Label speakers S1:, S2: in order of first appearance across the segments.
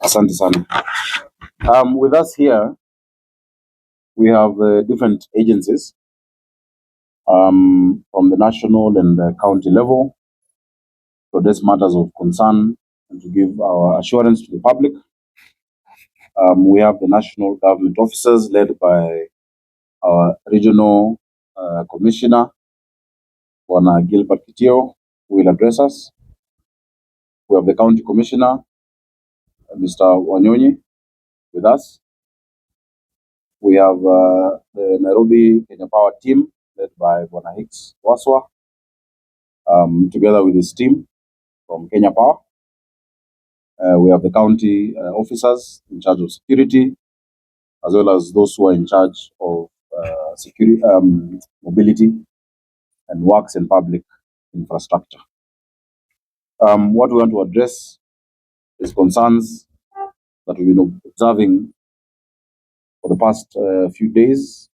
S1: Asante sana. With us here, we have different agencies from the national and the county level to address matters of concern and to give our assurance to the public. We have the national government officers led by our regional commissioner, Bwana Gilbert Kitio, who will address us. We have the county commissioner, Mr. Wanyonyi, with us. We have the Nairobi Kenya Power team led by Bwana Hicks Waswa, together with his team from Kenya Power. We have the county officers in charge of security, as well as those who are in charge of security, mobility, and works and public infrastructure. What we want to address is concerns that we've been observing for the past few days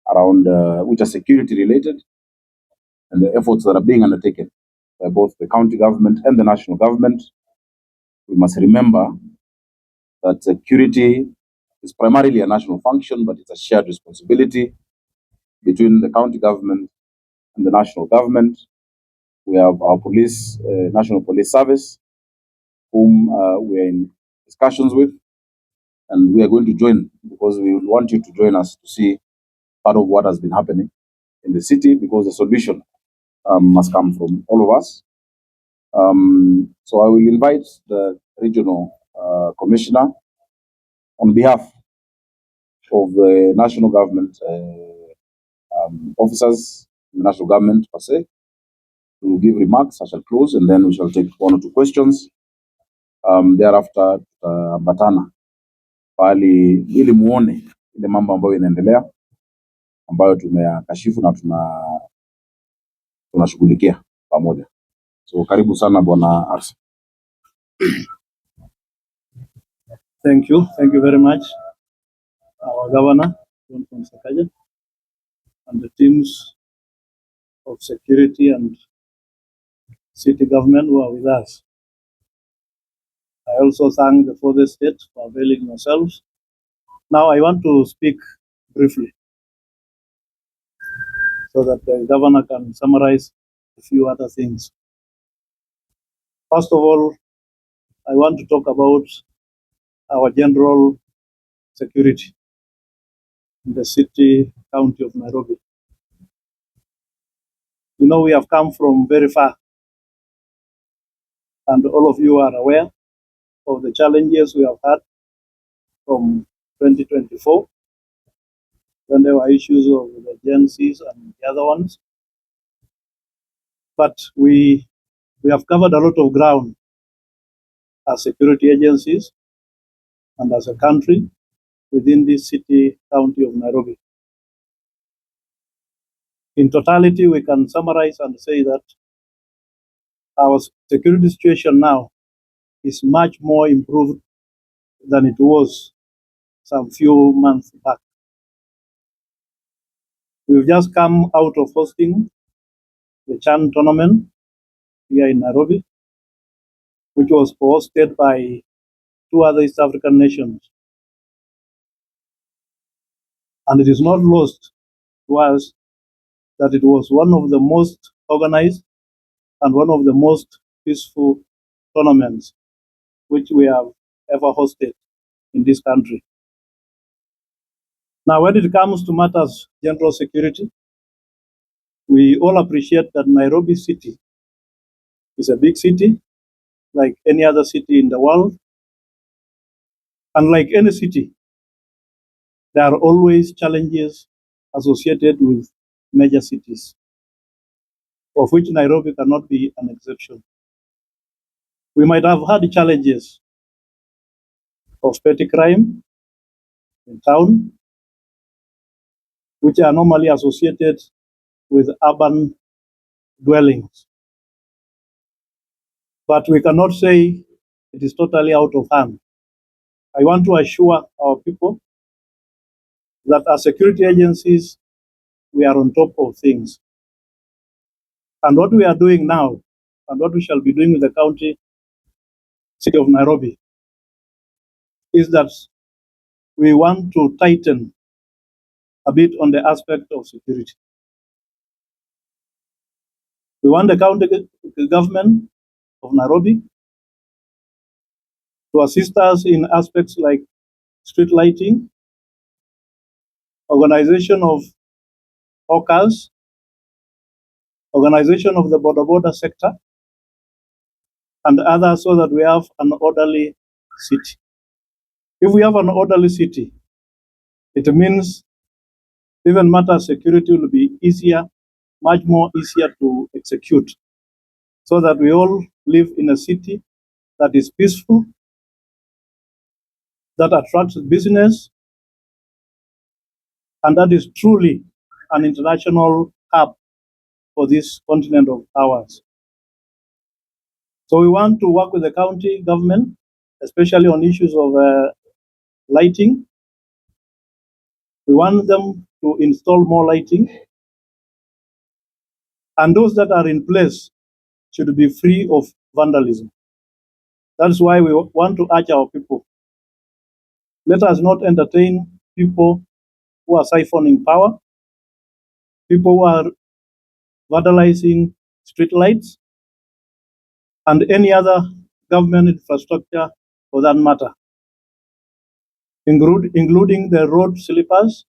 S1: around which are security related, and the efforts that are being undertaken by both the county government and the national government. We must remember that security is primarily a national function, but it's a shared responsibility between the county government and the national government. We have our police, National Police Service, whom we are in discussions with, and we are going to join because we want you to join us to see part of what has been happening in the city, because the solution must come from all of us. So I will invite the regional commissioner on behalf of the national government officers, the national government per se, to give remarks. I shall close, and then we shall take one or two questions. Thereafter batana pali ili muone ile mambo ambayo inaendelea ambayo tumeyakashifu na tunashughulikia pamoja. So karibu sana Bwana Arsa.
S2: Thank you very much, our governor from Sakaja, and the teams of security and city government who are with us. I also thank the further state for availing themselves. Now I want to speak briefly so that the governor can summarize a few other things. First of all, I want to talk about our general security in the city, county of Nairobi. You know, we have come from very far, and all of you are aware of the challenges we have had from 2024, when there were issues of the agencies and the other ones. But we have covered a lot of ground as security agencies and as a country within this city, county of Nairobi. In totality, we can summarize and say that our security situation now is much more improved than it was some few months back. We've just come out of hosting the CHAN tournament here in Nairobi, which was hosted by 2 other East African nations. And it is not lost to us that it was one of the most organized and one of the most peaceful tournaments which we have ever hosted in this country. Now, when it comes to matters general security, we all appreciate that Nairobi city is a big city, like any other city in the world. And like any city, there are always challenges associated with major cities, of which Nairobi cannot be an exception. We might have had challenges of petty crime in town, which are normally associated with urban dwellings. But we cannot say it is totally out of hand. I want to assure our people that as security agencies, we are on top of things. And what we are doing now, and what we shall be doing with the county, city of Nairobi, is that we want to tighten a bit on the aspect of security. We want the county government of Nairobi to assist us in aspects like street lighting, organization of hawkers, organization of the border sector, and others, so that we have an orderly city. If we have an orderly city, it means even matter security will be easier, much more easier to execute, so that we all live in a city that is peaceful, that attracts business, and that is truly an international hub for this continent of ours. So we want to work with the county government, especially on issues of lighting. We want them to install more lighting, and those that are in place should be free of vandalism. That's why we want to urge our people. Let us not entertain people who are siphoning power, people who are vandalizing street lights, and any other government infrastructure for that matter, including the road sleepers,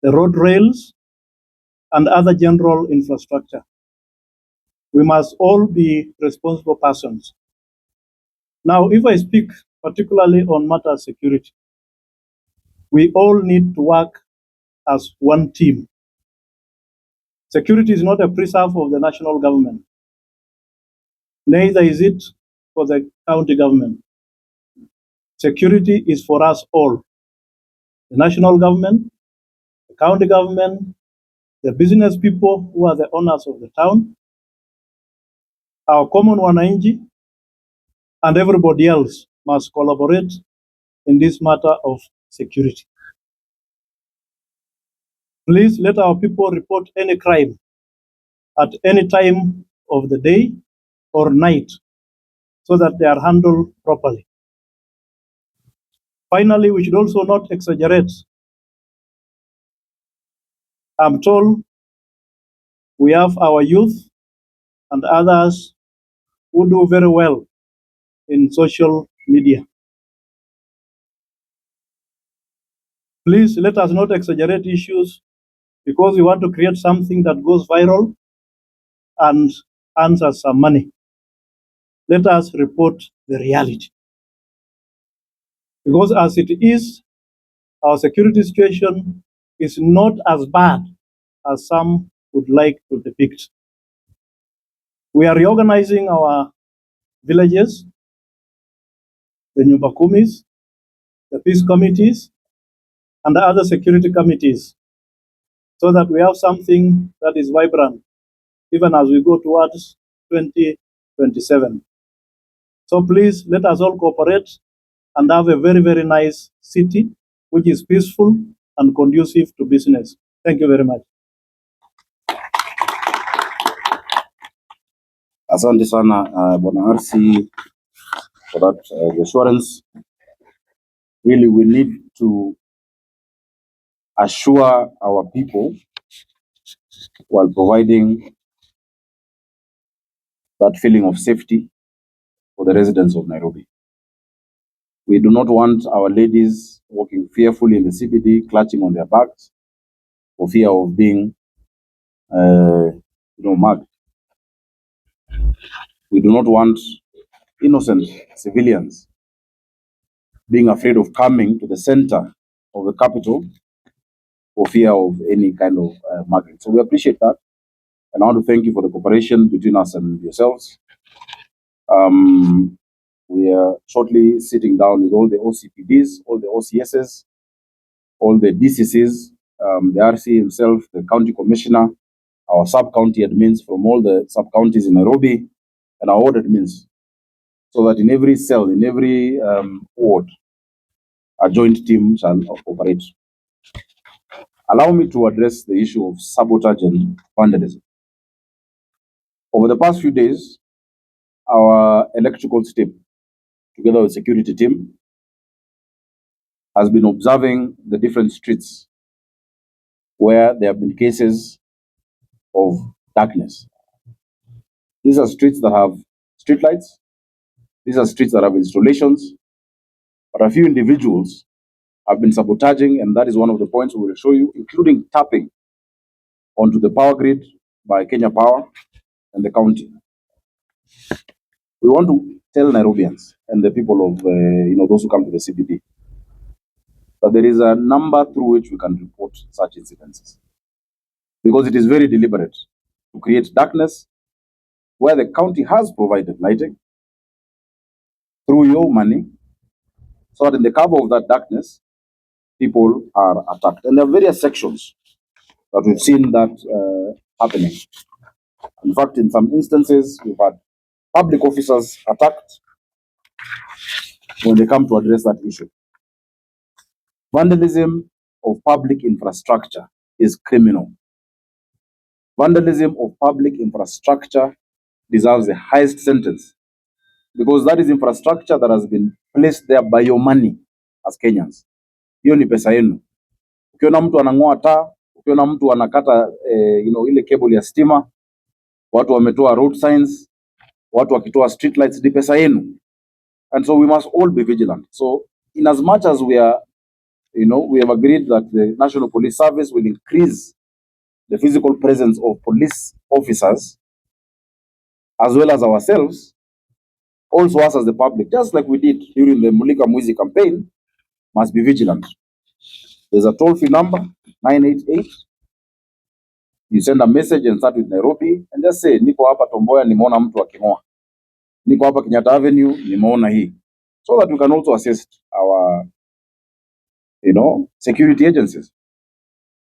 S2: the road rails, and other general infrastructure. We must all be responsible persons. Now, if I speak particularly on matter security, we all need to work as one team. Security is not a preserve of the national government. Neither is it for the county government. Security is for us all. The national government, the county government, the business people who are the owners of the town, our common wananchi, and everybody else must collaborate in this matter of security. Please let our people report any crime at any time of the day or night, so that they are handled properly. Finally, we should also not exaggerate. I'm told we have our youth and others who do very well in social media. Please let us not exaggerate issues because we want to create something that goes viral and earns us some money. Let us report the reality. Because as it is, our security situation is not as bad as some would like to depict. We are reorganizing our villages, the Nyumba Kumis, the peace committees, and the other security committees, so that we have something that is vibrant, even as we go towards 2027. So please let us all cooperate and have a very, very nice city, which is peaceful and conducive to business. Thank you very much.
S1: Asante sana Bwana RC for that assurance. Really, we need to assure our people while providing that feeling of safety for the residents of Nairobi. We do not want our ladies walking fearfully in the CBD, clutching on their bags for fear of being, mugged. We do not want innocent civilians being afraid of coming to the center of the capital for fear of any kind of mugging. So we appreciate that. And I want to thank you for the cooperation between us and yourselves. We are shortly sitting down with all the OCPDs, all the OCSs, all the DCCs, the RC himself, the county commissioner, our sub-county admins from all the sub-counties in Nairobi, and our ward admins, so that in every cell, in every ward, a joint team shall operate. Allow me to address the issue of sabotage and vandalism. Over the past few days, our electrical team, together with security team, has been observing the different streets where there have been cases of darkness. These are streets that have streetlights. These are streets that have installations, but a few individuals have been sabotaging, and that is one of the points we will show you, including tapping onto the power grid by Kenya Power and the county. We want to tell Nairobians and the people of, those who come to the CBD, that there is a number through which we can report such incidences, because it is very deliberate to create darkness where the county has provided lighting through your money, so that in the cover of that darkness, people are attacked. And there are various sections that we've seen that happening. In fact, in some instances, we've had public officers attacked when they come to address that issue. Vandalism of public infrastructure is criminal. Vandalism of public infrastructure deserves the highest sentence, because that is infrastructure that has been placed there by your money as Kenyans. Hiyo ni pesa yenu. Ukiona mtu anang'oa taa, ukiona mtu anakata ile cable ya stima, watu wametoa road signs, watu wakitoa street lights, ni pesa yenu. And so we must all be vigilant. So in as much as we are, we have agreed that the National Police Service will increase the physical presence of police officers, as well as ourselves, also us as the public, just like we did during the Mulika Mwizi campaign, must be vigilant. There's a toll-free number, 988. You send a message and start with Nairobi and just say, niko hapa Tomboya, nimeona mtu aking'oa. Niko hapa Kenyatta Avenue, nimeona hii. So that we can also assist our, security agencies.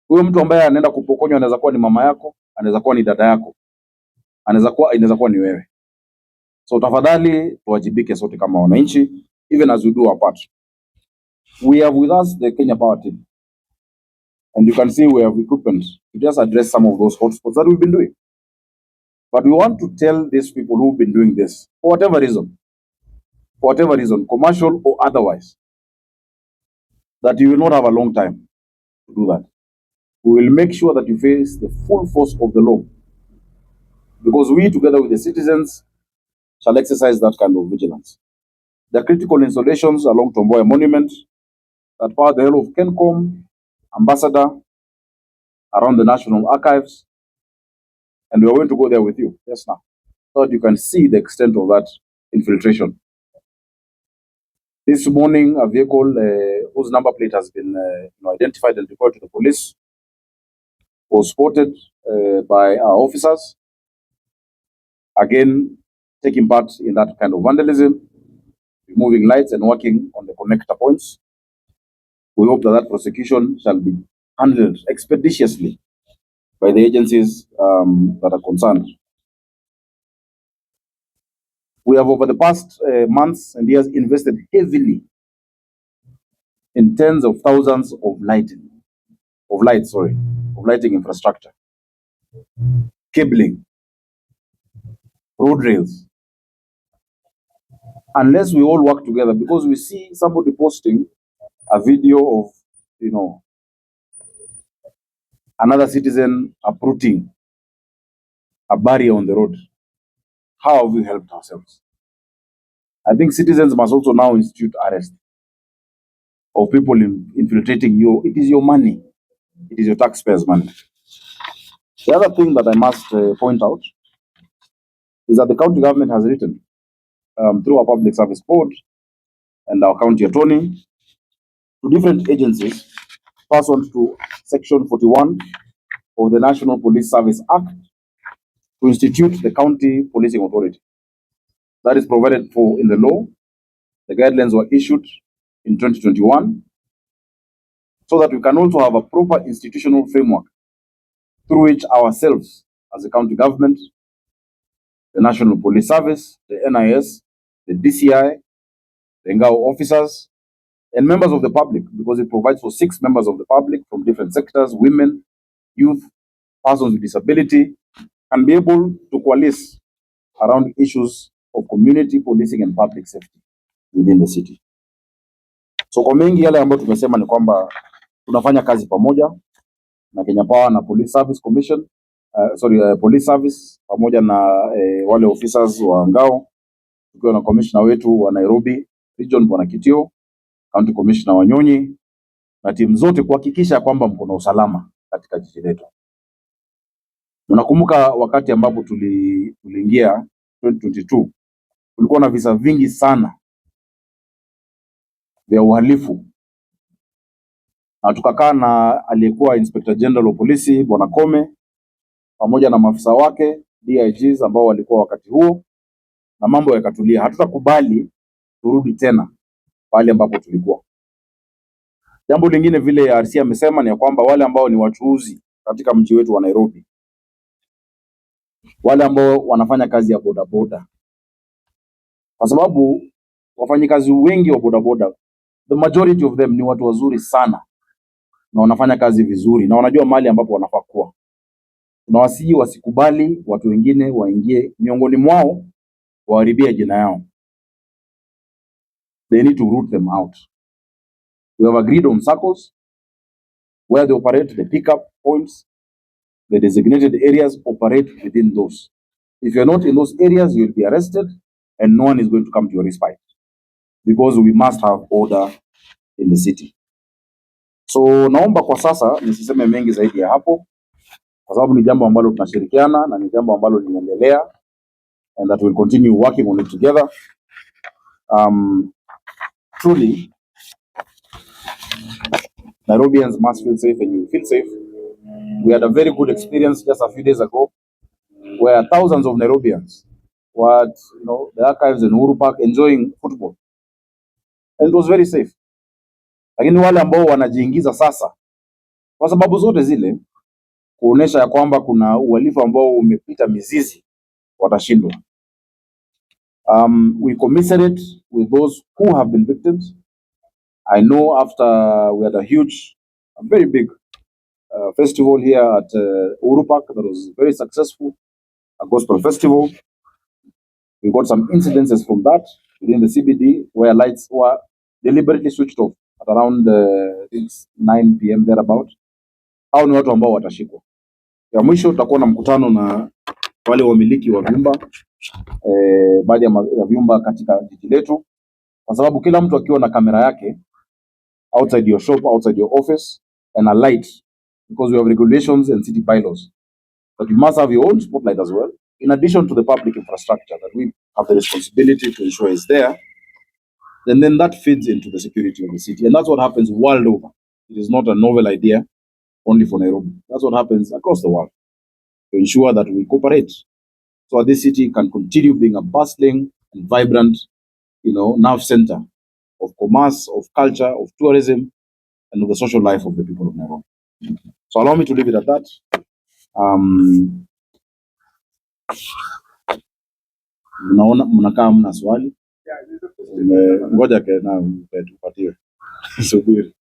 S1: Huyo mtu ambaye anaenda kupokonywa anaweza kuwa ni mama yako, anaweza kuwa ni dada yako, inaweza kuwa ni wewe. So tafadhali tuwajibike sote kama wananchi, even as we do our part. We have with us the Kenya Power team, and you can see we have equipment to just address some of those hotspots that we've been doing. But we want to tell these people who've been doing this, for whatever reason, commercial or otherwise, that you will not have a long time to do that. We will make sure that you face the full force of the law, because we, together with the citizens, shall exercise that kind of vigilance. The critical installations along Tomboya Monument that power the whole of Kencom, Ambassador, around the National Archives, and we are going to go there with you just now, so that you can see the extent of that infiltration. This morning, a vehicle whose number plate has been identified and reported to the police was spotted by our officers, again taking part in that kind of vandalism, removing lights and working on the connector points. We hope that prosecution shall be handled expeditiously by the agencies that are concerned. We have, over the past months and years, invested heavily in tens of thousands of lighting infrastructure, cabling, road rails. Unless we all work together, because we see somebody posting a video of, another citizen uprooting a barrier on the road. How have we helped ourselves? I think citizens must also now institute arrest of people infiltrating you. It is your money. It is your taxpayers' money. The other thing that I must point out is that the county government has written through our public service board and our county attorney to different agencies pursuant to Section 41 of the National Police Service Act to institute the county policing authority. That is provided for in the law. The guidelines were issued in 2021, so that we can also have a proper institutional framework through which ourselves, as a county government, the National Police Service, the NIS, the DCI, the Ngao officers, and members of the public, because it provides for 6 members of the public from different sectors, women, youth, persons with disability, can be able to coalesce around issues of community policing and public safety within the city. So kwa mengi yale ambayo tumesema ni kwamba tunafanya kazi pamoja na Kenya Power na Police Service Commission, Police Service pamoja na wale officers wa ngao, tukiwa na commissioner wetu wa Nairobi Region Bwana Kitio, County Commissioner wa Nyonyi na timu zote kuhakikisha kwamba mko na usalama katika jiji letu. Unakumbuka wakati ambapo tuliingia 2022 kulikuwa na visa vingi sana vya uhalifu, na tukakaa na aliyekuwa Inspector General wa polisi Bwana Kome pamoja na maafisa wake DIGs ambao walikuwa wakati huo, na mambo yakatulia. Hatutakubali turudi tena pale ambapo tulikuwa. Jambo lingine vile RC amesema ni kwamba wale ambao ni wachuuzi katika mji wetu wa Nairobi, wale ambao wanafanya kazi ya bodaboda, kwa sababu wafanyikazi wengi wa bodaboda, the majority of them ni watu wazuri sana na wanafanya kazi vizuri na wanajua mahali ambapo wanafaa kuwa. Tunawasihi wasikubali watu wengine waingie miongoni mwao waharibia jina yao. They need to root them out. We have agreed on circles where they operate, the pickup points, the designated areas, operate within those. If you're not in those areas, you'll be arrested and no one is going to come to your respite, because we must have order in the city. So naomba kwa sasa nisiseme mengi zaidi ya hapo, kwa sababu ni jambo ambalo tunashirikiana na ni jambo ambalo linaendelea, and that we'll continue working on it together. Truly, Nairobians must feel safe, and you feel safe. We had a very good experience just a few days ago where thousands of Nairobians were at, the archives in Uhuru Park enjoying football, and it was very safe. Lakini wale ambao wanajiingiza sasa kwa sababu zote zile kuonesha ya kwamba kuna uhalifu ambao umepita mizizi watashindwa. We commiserate with those who have been victims. I know after we had a very big festival here at Uhuru Park that was very successful, a gospel festival. We got some incidences from that within the CBD where lights were deliberately switched off at around 9 p.m. thereabout. Hao ni watu ambao watashikwa. Ya mwisho tutakuwa na mkutano na wale wamiliki wa vyumba, baadhi ya vyumba katika jiji letu, kwa sababu kila mtu akiwa na kamera yake outside your shop, outside your office, and a light, because we have regulations and city bylaws, but you must have your own spotlight as well, in addition to the public infrastructure that we have the responsibility to ensure is there. Then that feeds into the security of the city, and that's what happens world over. It is not a novel idea only for Nairobi. That's what happens across the world, to ensure that we cooperate so that this city can continue being a bustling and vibrant, nerve center of commerce, of culture, of tourism, and of the social life of the people of Nairobi. So allow me to leave it at that. Mnaona mnakaa mna swali, ngoja na tupatiwe subiri.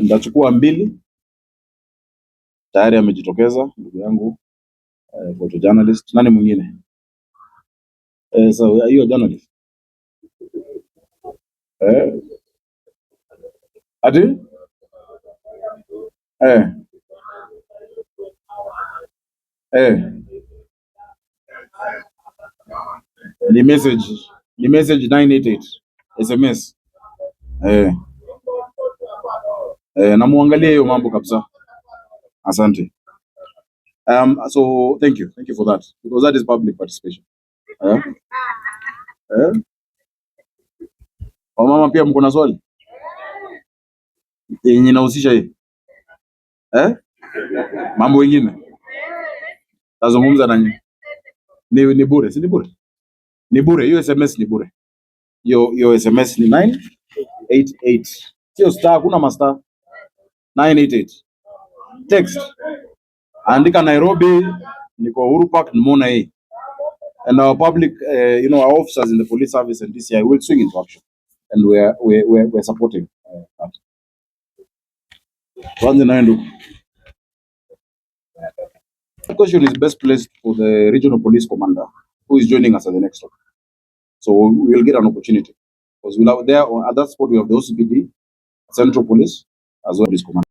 S1: Ndachukua mbili, tayari amejitokeza ndugu yangu photojournalist. Nani mwingine? So are you a journalist? Ati? Ni message 988 SMS. Namuangalia hiyo mambo kabisa. Asante. So thank you for that, because that is public participation. Mama pia mko na swali yenye inahusisha hii mambo mengine tazungumza na nyinyi. Ni bure, si ni bure? Ni bure, hiyo SMS ni bure. Hiyo SMS ni 988. Sio star, kuna master. 988. Text. Andika Nairobi, niko Uhuru Park, nimeona hii. And our public, our officers in the police service and DCI will swing into action, and we're supporting that. The question is best placed for the regional police commander, who is joining us at the next talk. So we'll get an opportunity. Because we'll have there on at that spot we have the OCPD, Central Police, as well as Police Command.